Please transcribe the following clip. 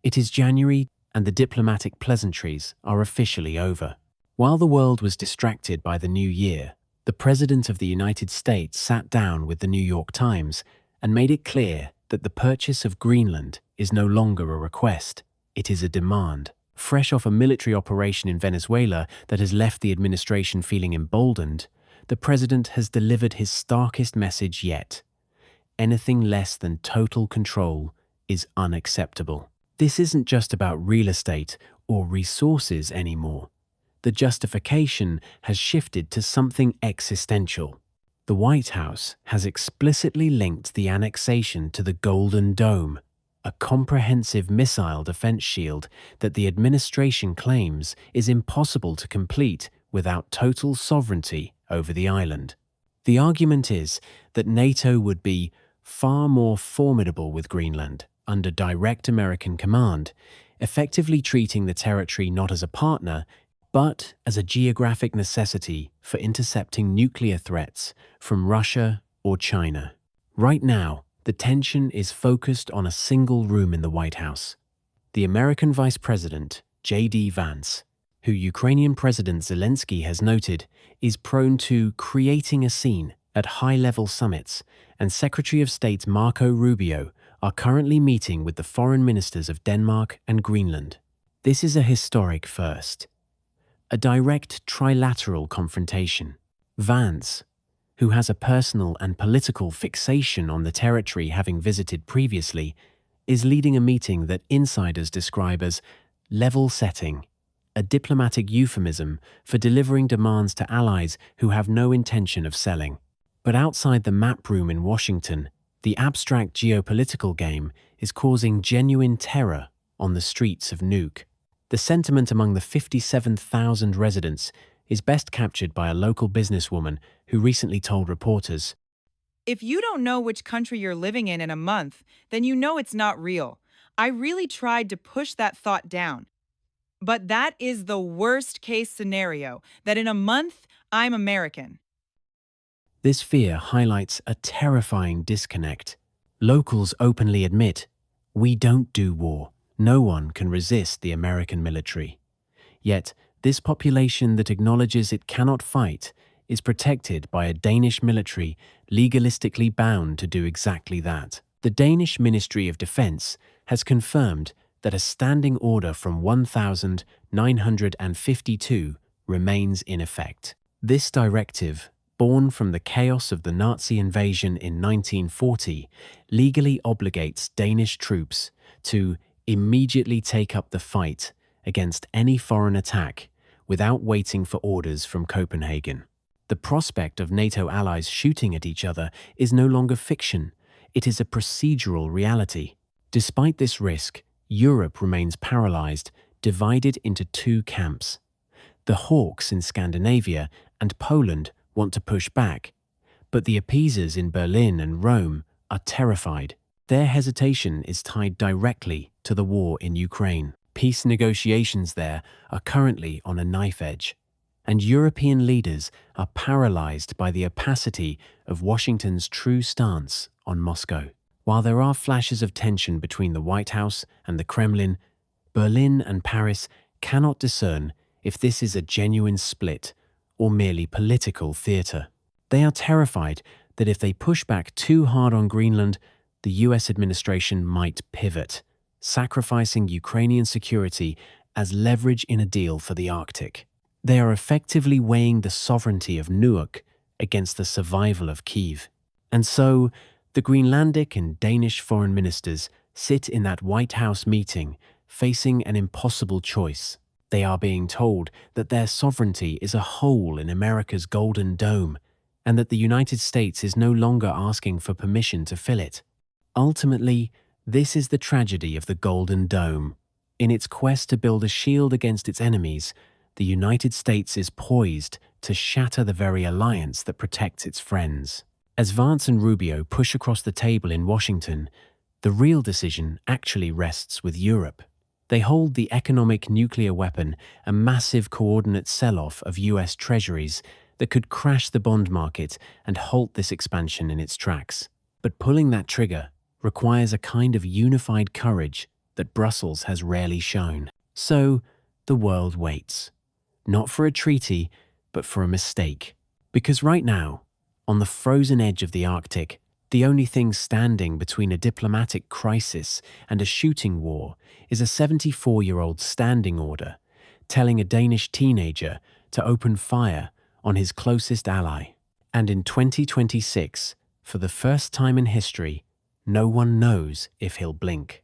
It is January, and the diplomatic pleasantries are officially over. While the world was distracted by the new year, the President of the United States sat down with the New York Times and made it clear that the purchase of Greenland is no longer a request, it is a demand. Fresh off a military operation in Venezuela that has left the administration feeling emboldened, the President has delivered his starkest message yet. Anything less than total control is unacceptable. This isn't just about real estate or resources anymore. The justification has shifted to something existential. The White House has explicitly linked the annexation to the Golden Dome, a comprehensive missile defense shield that the administration claims is impossible to complete without total sovereignty over the island. The argument is that NATO would be far more formidable with Greenland under direct American command, effectively treating the territory not as a partner, but as a geographic necessity for intercepting nuclear threats from Russia or China. Right now, the tension is focused on a single room in the White House. The American Vice President, J.D. Vance, who Ukrainian President Zelensky has noted is prone to creating a scene at high-level summits, and Secretary of State Marco Rubio are currently meeting with the foreign ministers of Denmark and Greenland. This is a historic first. A direct trilateral confrontation. Vance, who has a personal and political fixation on the territory having visited previously, is leading a meeting that insiders describe as level-setting, a diplomatic euphemism for delivering demands to allies who have no intention of selling. But outside the map room in Washington, the abstract geopolitical game is causing genuine terror on the streets of Nuuk. The sentiment among the 57,000 residents is best captured by a local businesswoman who recently told reporters, "If you don't know which country you're living in a month, then you know it's not real. I really tried to push that thought down. But that is the worst case scenario, that in a month, I'm American." This fear highlights a terrifying disconnect. Locals openly admit, "We don't do war. No one can resist the American military." Yet, this population that acknowledges it cannot fight is protected by a Danish military legalistically bound to do exactly that. The Danish Ministry of Defense has confirmed that a standing order from 1952 remains in effect. This directive, born from the chaos of the Nazi invasion in 1940, legally obligates Danish troops to immediately take up the fight against any foreign attack without waiting for orders from Copenhagen. The prospect of NATO allies shooting at each other is no longer fiction, it is a procedural reality. Despite this risk, Europe remains paralyzed, divided into two camps. The hawks in Scandinavia and Poland want to push back, but the appeasers in Berlin and Rome are terrified. Their hesitation is tied directly to the war in Ukraine. Peace negotiations there are currently on a knife edge, and European leaders are paralyzed by the opacity of Washington's true stance on Moscow. While there are flashes of tension between the White House and the Kremlin, Berlin and Paris cannot discern if this is a genuine split or merely political theater. They are terrified that if they push back too hard on Greenland, the US administration might pivot, sacrificing Ukrainian security as leverage in a deal for the Arctic. They are effectively weighing the sovereignty of Nuuk against the survival of Kyiv. And so, the Greenlandic and Danish foreign ministers sit in that White House meeting, facing an impossible choice. They are being told that their sovereignty is a hole in America's Golden Dome, and that the United States is no longer asking for permission to fill it. Ultimately, this is the tragedy of the Golden Dome. In its quest to build a shield against its enemies, the United States is poised to shatter the very alliance that protects its friends. As Vance and Rubio push across the table in Washington, the real decision actually rests with Europe. They hold the economic nuclear weapon, a massive coordinate sell-off of US Treasuries that could crash the bond market and halt this expansion in its tracks. But pulling that trigger requires a kind of unified courage that Brussels has rarely shown. So, the world waits. Not for a treaty, but for a mistake. Because right now, on the frozen edge of the Arctic, the only thing standing between a diplomatic crisis and a shooting war is a 74-year-old standing order telling a Danish teenager to open fire on his closest ally. And in 2026, for the first time in history, no one knows if he'll blink.